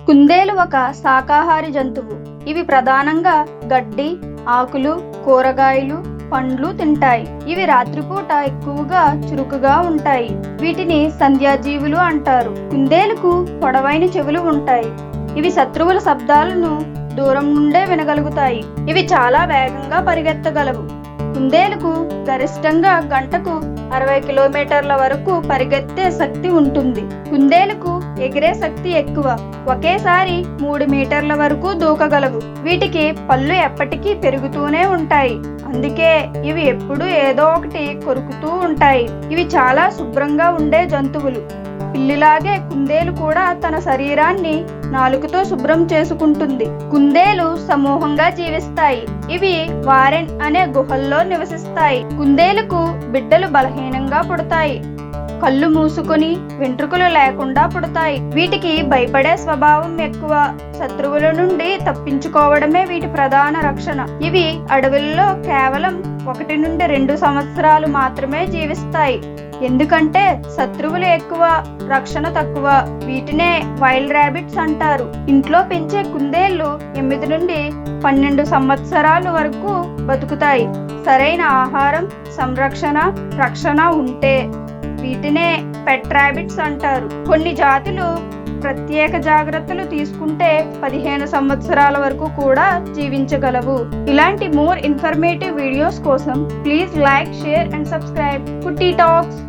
కుందేలు ఒక శాకాహారి జంతువు. ఇవి ప్రధానంగా గడ్డి, ఆకులు, కూరగాయలు, పండ్లు తింటాయి. ఇవి రాత్రిపూట ఎక్కువగా చురుకుగా ఉంటాయి. వీటిని సంధ్యాజీవులు అంటారు. కుందేలుకు పొడవైన చెవులు ఉంటాయి. ఇవి శత్రువుల శబ్దాలను దూరం నుండే వినగలుగుతాయి. ఇవి చాలా వేగంగా పరిగెత్తగలవు. కుందేలుకు గరిష్టంగా గంటకు 60 కిలోమీటర్ల వరకు పరిగెత్తే శక్తి ఉంటుంది. కుందేలుకు ఎగిరే శక్తి ఎక్కువ. ఒకేసారి 3 మీటర్ల వరకు దూకగలవు. వీటికి పళ్ళు ఎప్పటికీ పెరుగుతూనే ఉంటాయి. అందుకే ఇవి ఎప్పుడూ ఏదో ఒకటి కొరుకుతూ ఉంటాయి. ఇవి చాలా శుభ్రంగా ఉండే జంతువులు. పిల్లిలాగే కుందేలు కూడా తన శరీరాన్ని నాలుకతో శుభ్రం చేసుకుంటుంది. కుందేలు సమూహంగా జీవిస్తాయి. ఇవి వారెన్ అనే గుహల్లో నివసిస్తాయి. కుందేలుకు బిడ్డలు బలహీనంగా పుడతాయి. కళ్ళు మూసుకొని వెంట్రుకలు లేకుండా పుడతాయి. వీటికి భయపడే స్వభావం ఎక్కువ. శత్రువుల నుండి తప్పించుకోవడమే వీటి ప్రధాన రక్షణ. ఇవి అడవుల్లో కేవలం 1 నుండి 2 సంవత్సరాలు మాత్రమే జీవిస్తాయి. ఎందుకంటే శత్రువులు ఎక్కువ, రక్షణ తక్కువ. వీటినే వైల్డ్ ర్యాబిట్స్ అంటారు. ఇంట్లో పెంచే కుందేళ్లు 8 నుండి 12 సంవత్సరాల వరకు బతుకుతాయి. సరైన ఆహారం, సంరక్షణ, రక్షణ ఉంటే వీటినే పెట్ ర్యాబిట్స్ అంటారు. కొన్ని జాతులు ప్రత్యేక జాగ్రత్తలు తీసుకుంటే 15 సంవత్సరాల వరకు కూడా జీవించగలవు. ఇలాంటి మోర్ ఇన్ఫర్మేటివ్ వీడియోస్ కోసం please like, share and subscribe కుట్టి టాక్స్.